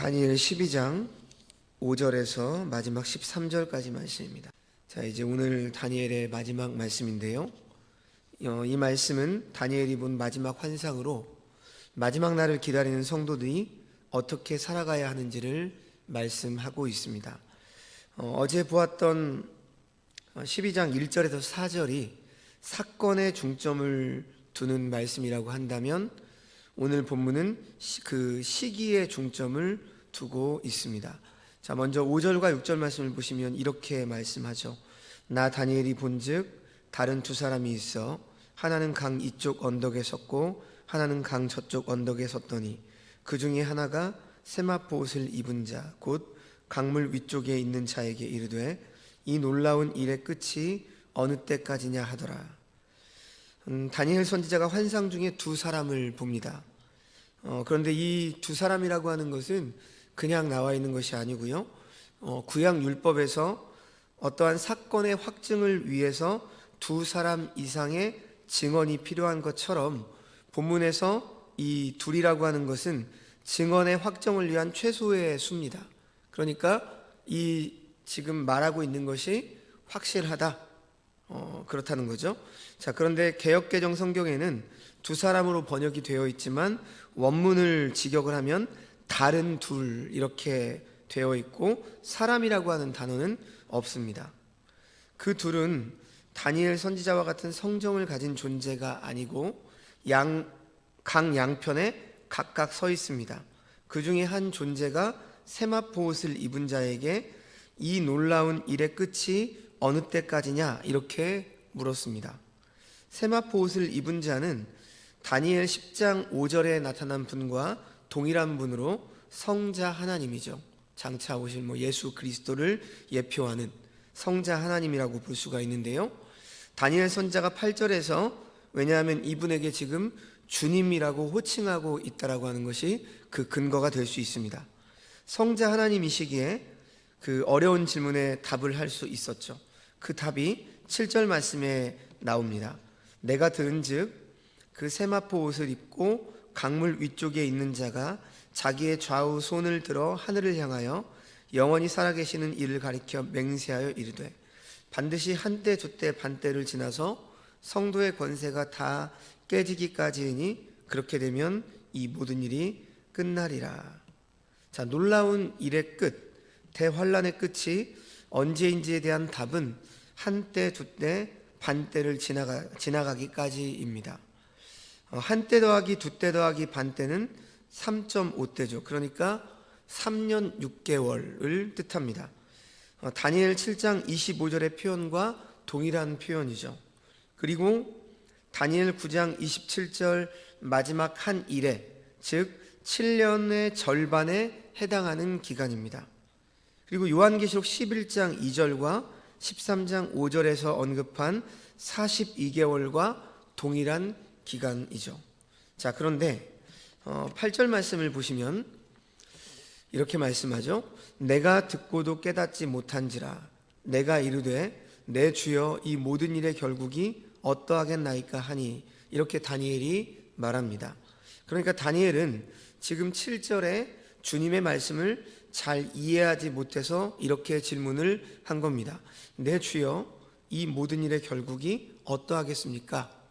다니엘 12장 5절에서 마지막 13절까지 말씀입니다. 자, 이제 오늘 다니엘의 마지막 말씀인데요. 이 말씀은 다니엘이 본 마지막 환상으로 마지막 날을 기다리는 성도들이 어떻게 살아가야 하는지를 말씀하고 있습니다. 어제 보았던 12장 1절에서 4절이 사건에 중점을 두는 말씀이라고 한다면 오늘 본문은 그 시기에 중점을 두고 있습니다. 자, 먼저 5절과 6절 말씀을 보시면 이렇게 말씀하죠. 나 다니엘이 본즉 다른 두 사람이 있어 하나는 강 이쪽 언덕에 섰고 하나는 강 저쪽 언덕에 섰더니 그 중에 하나가 세마포 옷을 입은 자 곧 강물 위쪽에 있는 자에게 이르되 이 놀라운 일의 끝이 어느 때까지냐 하더라. 다니엘 선지자가 환상 중에 두 사람을 봅니다. 그런데 이 두 사람이라고 하는 것은 그냥 나와 있는 것이 아니고요. 구약 율법에서 어떠한 사건의 확증을 위해서 두 사람 이상의 증언이 필요한 것처럼 본문에서 이 둘이라고 하는 것은 증언의 확정을 위한 최소의 수입니다. 그러니까 이 지금 말하고 있는 것이 확실하다. 그렇다는 거죠. 자, 그런데 개역개정 성경에는 두 사람으로 번역이 되어 있지만 원문을 직역을 하면 다른 둘 이렇게 되어 있고 사람이라고 하는 단어는 없습니다. 그 둘은 다니엘 선지자와 같은 성정을 가진 존재가 아니고 강 양편에 각각 서 있습니다. 그 중에 한 존재가 세마포 옷을 입은 자에게 이 놀라운 일의 끝이 어느 때까지냐 이렇게 물었습니다. 세마포 옷을 입은 자는 다니엘 10장 5절에 나타난 분과 동일한 분으로 성자 하나님이죠. 장차 오실 예수 그리스도를 예표하는 성자 하나님이라고 볼 수가 있는데요. 다니엘 선지자가 8절에서 왜냐하면 이분에게 지금 주님이라고 호칭하고 있다라고 하는 것이 그 근거가 될 수 있습니다. 성자 하나님이시기에 그 어려운 질문에 답을 할 수 있었죠. 그 답이 7절 말씀에 나옵니다. 내가 들은즉 그 세마포 옷을 입고 강물 위쪽에 있는 자가 자기의 좌우 손을 들어 하늘을 향하여 영원히 살아계시는 이를 가리켜 맹세하여 이르되 반드시 한때 두때 반때를 지나서 성도의 권세가 다 깨지기까지이니 그렇게 되면 이 모든 일이 끝나리라. 자, 놀라운 일의 끝, 대환란의 끝이 언제인지에 대한 답은 한때 두때 반때를 지나가기까지입니다. 한때 더하기 두때 더하기 반때는 3.5때죠. 그러니까 3년 6개월을 뜻합니다. 다니엘 7장 25절의 표현과 동일한 표현이죠. 그리고 다니엘 9장 27절 마지막 한 일에 즉 7년의 절반에 해당하는 기간입니다. 그리고 요한계시록 11장 2절과 13장 5절에서 언급한 42개월과 동일한 기간이죠. 자, 그런데 8절 말씀을 보시면 이렇게 말씀하죠. 내가 듣고도 깨닫지 못한지라 내가 이르되 내 주여 이 모든 일의 결국이 어떠하겠나이까 하니 이렇게 다니엘이 말합니다. 그러니까 다니엘은 지금 7절에 주님의 말씀을 잘 이해하지 못해서 이렇게 질문을 한 겁니다. 내 주여 이 모든 일의 결국이 어떠하겠습니까?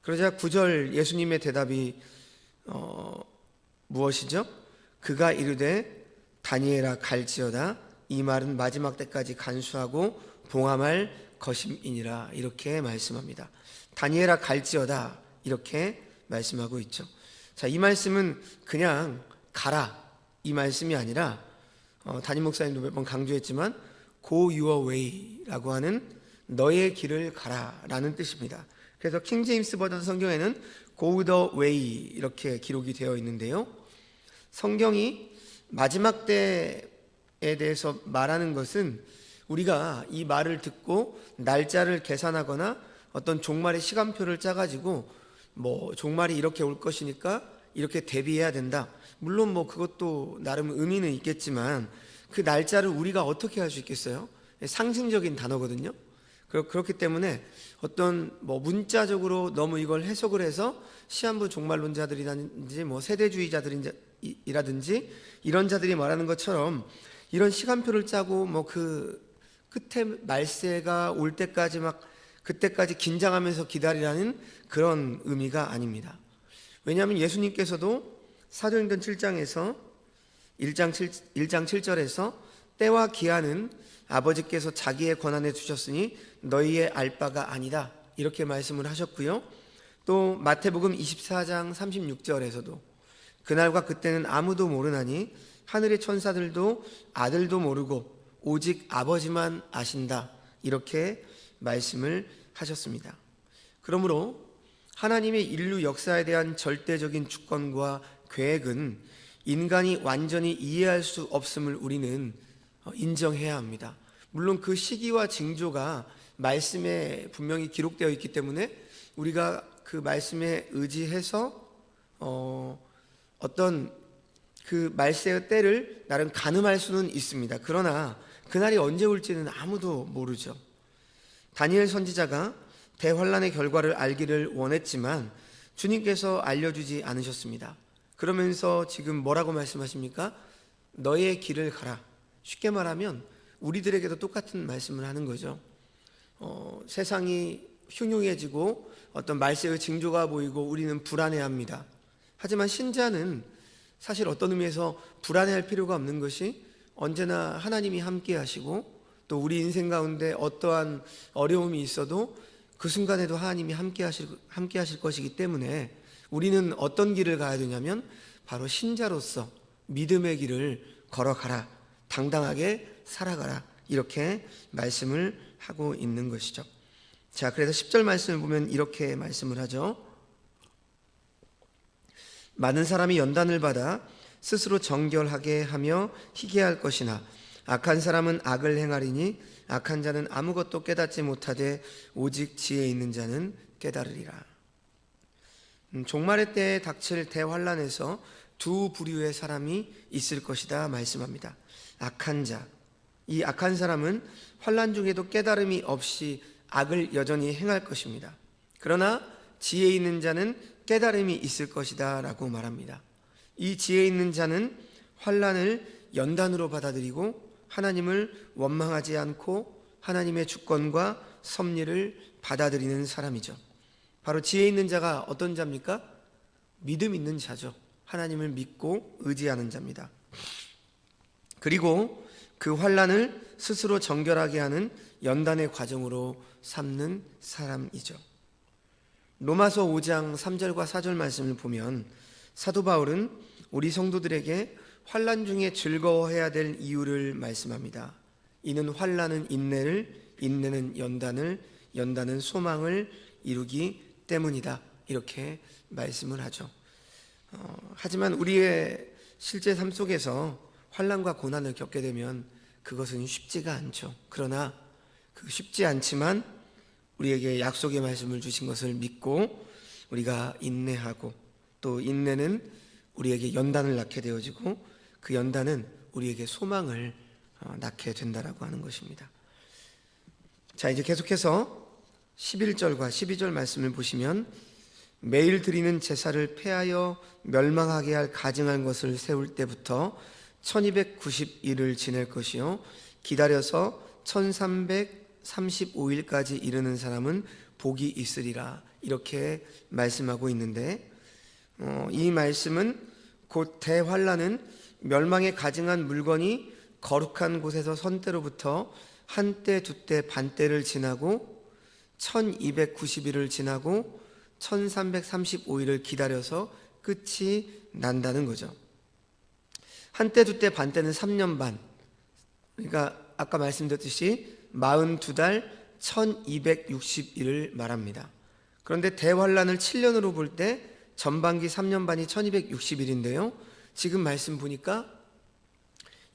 그러자 9절 예수님의 대답이 무엇이죠? 그가 이르되 다니엘아 갈지어다 이 말은 마지막 때까지 간수하고 봉함할 것임이니라 이렇게 말씀합니다. 다니엘아 갈지어다 이렇게 말씀하고 있죠. 자, 이 말씀은 그냥 가라 이 말씀이 아니라 담임 목사님도 몇 번 강조했지만 Go your way라고 하는 너의 길을 가라라는 뜻입니다. 그래서 킹 제임스 버전 성경에는 Go the way 이렇게 기록이 되어 있는데요. 성경이 마지막 때에 대해서 말하는 것은 우리가 이 말을 듣고 날짜를 계산하거나 어떤 종말의 시간표를 짜가지고 종말이 이렇게 올 것이니까 이렇게 대비해야 된다. 물론 그것도 나름 의미는 있겠지만 그 날짜를 우리가 어떻게 할 수 있겠어요? 상징적인 단어거든요. 그렇기 때문에 어떤 문자적으로 너무 이걸 해석을 해서 시한부 종말론자들이든지 세대주의자들이든지 이라든지 이런 자들이 말하는 것처럼 이런 시간표를 짜고 뭐 그 끝에 말세가 올 때까지 막 그때까지 긴장하면서 기다리라는 그런 의미가 아닙니다. 왜냐하면 예수님께서도 사도행전 7장에서 1장 7절에서 때와 기한은 아버지께서 자기의 권한에 두셨으니 너희의 알 바가 아니다 이렇게 말씀을 하셨고요. 또 마태복음 24장 36절에서도 그날과 그때는 아무도 모르나니 하늘의 천사들도 아들도 모르고 오직 아버지만 아신다 이렇게 말씀을 하셨습니다. 그러므로 하나님의 인류 역사에 대한 절대적인 주권과 계획은 인간이 완전히 이해할 수 없음을 우리는 인정해야 합니다. 물론 그 시기와 징조가 말씀에 분명히 기록되어 있기 때문에 우리가 그 말씀에 의지해서 어떤 그 말세의 때를 나름 가늠할 수는 있습니다. 그러나 그날이 언제 올지는 아무도 모르죠. 다니엘 선지자가 대환란의 결과를 알기를 원했지만 주님께서 알려주지 않으셨습니다. 그러면서 지금 뭐라고 말씀하십니까? 너의 길을 가라. 쉽게 말하면 우리들에게도 똑같은 말씀을 하는 거죠. 세상이 흉흉해지고 어떤 말세의 징조가 보이고 우리는 불안해합니다. 하지만 신자는 사실 어떤 의미에서 불안해할 필요가 없는 것이 언제나 하나님이 함께 하시고 또 우리 인생 가운데 어떠한 어려움이 있어도 그 순간에도 하나님이 함께 하실 것이기 때문에 우리는 어떤 길을 가야 되냐면 바로 신자로서 믿음의 길을 걸어가라. 당당하게 살아가라. 이렇게 말씀을 하고 있는 것이죠. 자, 그래서 10절 말씀을 보면 이렇게 말씀을 하죠. 많은 사람이 연단을 받아 스스로 정결하게 하며 희게 할 것이나 악한 사람은 악을 행하리니 악한 자는 아무것도 깨닫지 못하되 오직 지혜 있는 자는 깨달으리라. 종말의 때에 닥칠 대환란에서 두 부류의 사람이 있을 것이다 말씀합니다. 악한 자, 이 악한 사람은 환란 중에도 깨달음이 없이 악을 여전히 행할 것입니다. 그러나 지혜 있는 자는 깨달음이 있을 것이다 라고 말합니다. 이 지혜 있는 자는 환란을 연단으로 받아들이고 하나님을 원망하지 않고 하나님의 주권과 섭리를 받아들이는 사람이죠. 바로 지혜 있는 자가 어떤 자입니까? 믿음 있는 자죠. 하나님을 믿고 의지하는 자입니다. 그리고 그 환란을 스스로 정결하게 하는 연단의 과정으로 삼는 사람이죠. 로마서 5장 3절과 4절 말씀을 보면 사도 바울은 우리 성도들에게 환란 중에 즐거워해야 될 이유를 말씀합니다. 이는 환란은 인내를, 인내는 연단을, 연단은 소망을 이루기 때문이다. 이렇게 말씀을 하죠. 하지만 우리의 실제 삶 속에서 환란과 고난을 겪게 되면 그것은 쉽지가 않죠. 그러나 쉽지 않지만 우리에게 약속의 말씀을 주신 것을 믿고 우리가 인내하고 또 인내는 우리에게 연단을 낳게 되어지고 그 연단은 우리에게 소망을 낳게 된다라고 하는 것입니다. 자, 이제 계속해서 11절과 12절 말씀을 보시면 매일 드리는 제사를 폐하여 멸망하게 할 가증한 것을 세울 때부터 1290일을 지낼 것이요 기다려서 1335일까지 이르는 사람은 복이 있으리라 이렇게 말씀하고 있는데 이 말씀은 곧 대환란은 멸망에 가증한 물건이 거룩한 곳에서 선 때로부터 한때 두때 반때를 지나고 1290일을 지나고 1335일을 기다려서 끝이 난다는 거죠. 한때 두때 반때는 3년 반, 그러니까 아까 말씀드렸듯이 42달 1260일을 말합니다. 그런데 대환란을 7년으로 볼 때 전반기 3년 반이 1260일인데요 지금 말씀 보니까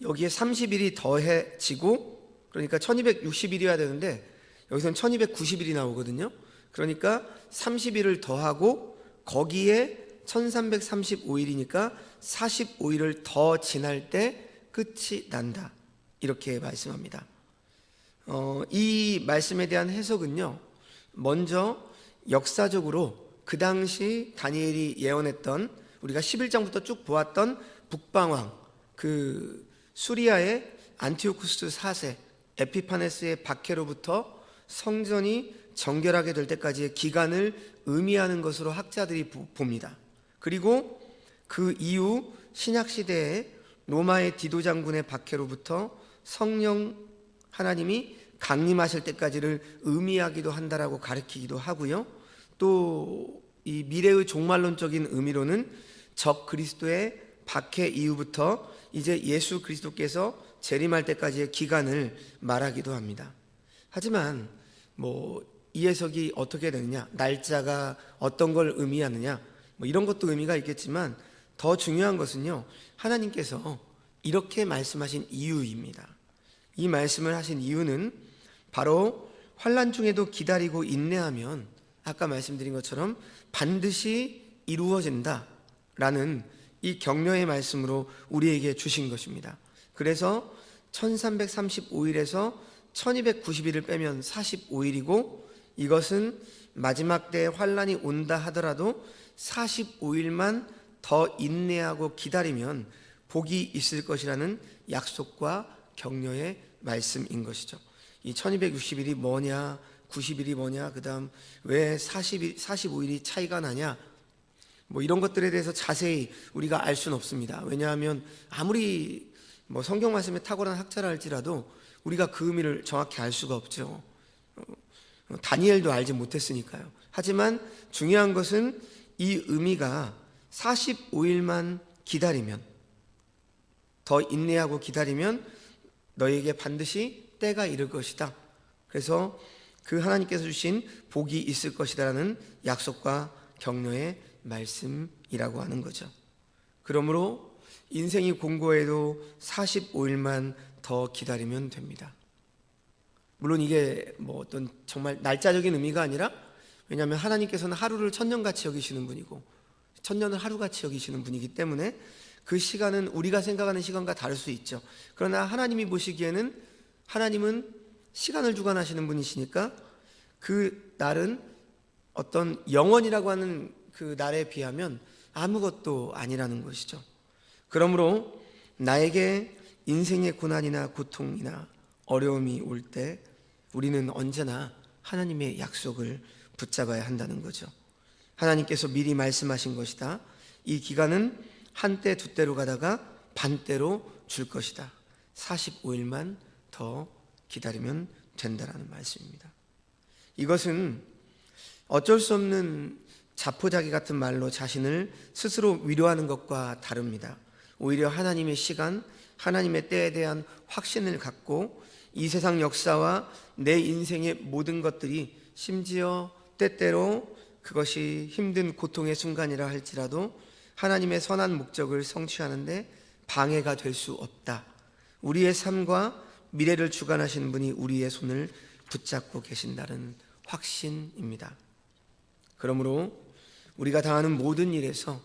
여기에 30일이 더해지고 그러니까 1260일이어야 되는데 여기서는 1290일이 나오거든요. 그러니까 30일을 더하고 거기에 1335일이니까 45일을 더 지날 때 끝이 난다 이렇게 말씀합니다. 이 말씀에 대한 해석은요 먼저 역사적으로 그 당시 다니엘이 예언했던 우리가 11장부터 쭉 보았던 북방왕 그 수리아의 안티오쿠스 4세 에피파네스의 박해로부터 성전이 정결하게 될 때까지의 기간을 의미하는 것으로 학자들이 봅니다. 그리고 그 이후 신약시대에 로마의 디도 장군의 박해로부터 성령 하나님이 강림하실 때까지를 의미하기도 한다라고 가르치기도 하고요. 또 이 미래의 종말론적인 의미로는 적 그리스도의 박해 이후부터 이제 예수 그리스도께서 재림할 때까지의 기간을 말하기도 합니다. 하지만 이 해석이 어떻게 되느냐, 날짜가 어떤 걸 의미하느냐, 이런 것도 의미가 있겠지만 더 중요한 것은요, 하나님께서 이렇게 말씀하신 이유입니다. 이 말씀을 하신 이유는 바로 환난 중에도 기다리고 인내하면 아까 말씀드린 것처럼 반드시 이루어진다라는 이 격려의 말씀으로 우리에게 주신 것입니다. 그래서 1335일에서 1290일을 빼면 45일이고, 이것은 마지막 때에 환난이 온다 하더라도 45일만 더 인내하고 기다리면 복이 있을 것이라는 약속과 격려의 말씀인 것이죠. 이 1260일이 뭐냐, 90일이 뭐냐, 그 다음 왜 45일이 차이가 나냐, 이런 것들에 대해서 자세히 우리가 알 수는 없습니다. 왜냐하면 아무리 성경 말씀에 탁월한 학자라 할지라도 우리가 그 의미를 정확히 알 수가 없죠. 다니엘도 알지 못했으니까요. 하지만 중요한 것은 이 의미가 45일만 기다리면, 더 인내하고 기다리면 너에게 반드시 때가 이를 것이다. 그래서 그 하나님께서 주신 복이 있을 것이다라는 약속과 격려의 말씀이라고 하는 거죠. 그러므로 인생이 공고해도 45일만 더 기다리면 됩니다. 물론 이게 어떤 정말 날짜적인 의미가 아니라, 왜냐하면 하나님께서는 하루를 천년같이 여기시는 분이고 천년을 하루같이 여기시는 분이기 때문에 그 시간은 우리가 생각하는 시간과 다를 수 있죠. 그러나 하나님이 보시기에는, 하나님은 시간을 주관하시는 분이시니까 그 날은 어떤 영원이라고 하는 그 날에 비하면 아무것도 아니라는 것이죠. 그러므로 나에게 인생의 고난이나 고통이나 어려움이 올 때 우리는 언제나 하나님의 약속을 붙잡아야 한다는 거죠. 하나님께서 미리 말씀하신 것이다. 이 기간은 한때 두때로 가다가 반때로 줄 것이다. 45일만 더 기다리면 된다라는 말씀입니다. 이것은 어쩔 수 없는 자포자기 같은 말로 자신을 스스로 위로하는 것과 다릅니다. 오히려 하나님의 시간, 하나님의 때에 대한 확신을 갖고 이 세상 역사와 내 인생의 모든 것들이, 심지어 때때로 그것이 힘든 고통의 순간이라 할지라도 하나님의 선한 목적을 성취하는데 방해가 될 수 없다. 우리의 삶과 미래를 주관하시는 분이 우리의 손을 붙잡고 계신다는 확신입니다. 그러므로 우리가 당하는 모든 일에서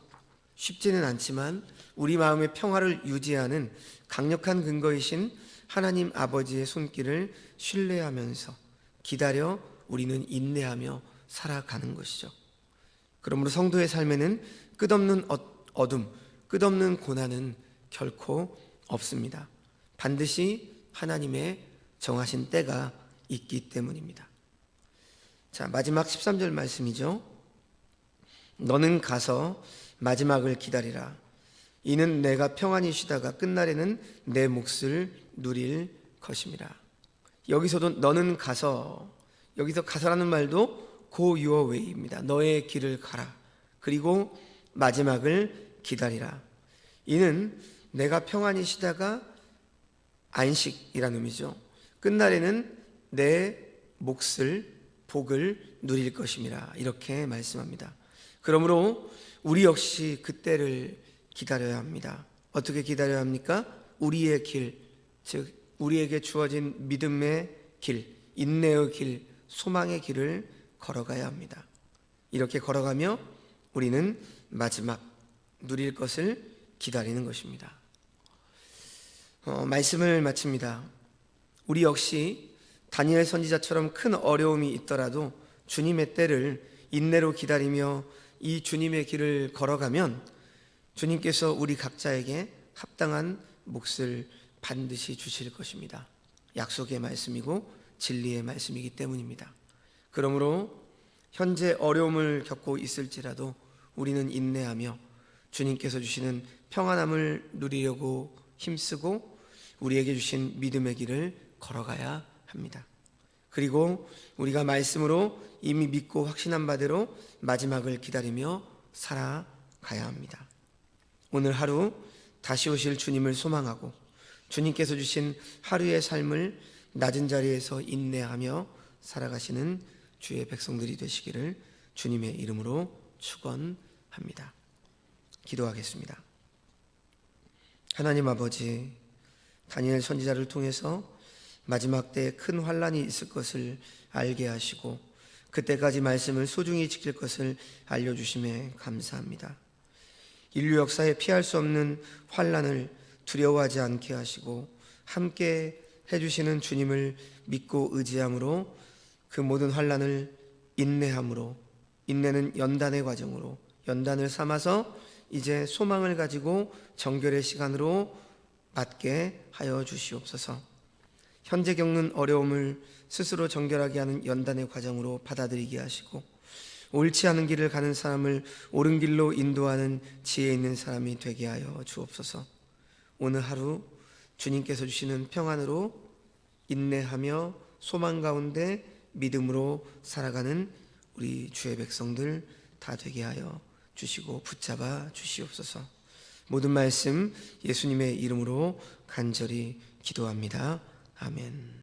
쉽지는 않지만 우리 마음의 평화를 유지하는 강력한 근거이신 하나님 아버지의 손길을 신뢰하면서 기다려 우리는 인내하며 살아가는 것이죠. 그러므로 성도의 삶에는 끝없는 어둠, 끝없는 고난은 결코 없습니다. 반드시 하나님의 정하신 때가 있기 때문입니다. 자, 마지막 13절 말씀이죠. 너는 가서 마지막을 기다리라. 이는 내가 평안히 쉬다가 끝날에는 내 몫을 누릴 것임이라. 여기서도 너는 가서, 여기서 가서라는 말도 go your way입니다. 너의 길을 가라. 그리고 마지막을 기다리라. 이는 내가 평안히 쉬다가 안식이라는 의미죠. 끝날에는 내 몫을, 복을 누릴 것임이라. 이렇게 말씀합니다. 그러므로 우리 역시 그때를 기다려야 합니다. 어떻게 기다려야 합니까? 우리의 길, 즉 우리에게 주어진 믿음의 길, 인내의 길, 소망의 길을 걸어가야 합니다. 이렇게 걸어가며 우리는 마지막 누릴 것을 기다리는 것입니다. 말씀을 마칩니다. 우리 역시 다니엘 선지자처럼 큰 어려움이 있더라도 주님의 때를 인내로 기다리며 이 주님의 길을 걸어가면 주님께서 우리 각자에게 합당한 몫을 반드시 주실 것입니다. 약속의 말씀이고 진리의 말씀이기 때문입니다. 그러므로 현재 어려움을 겪고 있을지라도 우리는 인내하며 주님께서 주시는 평안함을 누리려고 힘쓰고 우리에게 주신 믿음의 길을 걸어가야 합니다. 그리고 우리가 말씀으로 이미 믿고 확신한 바대로 마지막을 기다리며 살아가야 합니다. 오늘 하루 다시 오실 주님을 소망하고 주님께서 주신 하루의 삶을 낮은 자리에서 인내하며 살아가시는 주의 백성들이 되시기를 주님의 이름으로 축원합니다. 기도하겠습니다. 하나님 아버지, 다니엘 선지자를 통해서 마지막 때에 큰 환란이 있을 것을 알게 하시고 그때까지 말씀을 소중히 지킬 것을 알려주심에 감사합니다. 인류 역사에 피할 수 없는 환란을 두려워하지 않게 하시고 함께 해주시는 주님을 믿고 의지함으로 그 모든 환란을 인내함으로, 인내는 연단의 과정으로 연단을 삼아서 이제 소망을 가지고 정결의 시간으로 맞게 하여 주시옵소서. 현재 겪는 어려움을 스스로 정결하게 하는 연단의 과정으로 받아들이게 하시고 옳지 않은 길을 가는 사람을 옳은 길로 인도하는 지혜 있는 사람이 되게 하여 주옵소서. 오늘 하루 주님께서 주시는 평안으로 인내하며 소망 가운데 믿음으로 살아가는 우리 주의 백성들 다 되게 하여 주시고 붙잡아 주시옵소서. 모든 말씀 예수님의 이름으로 간절히 기도합니다. 아멘.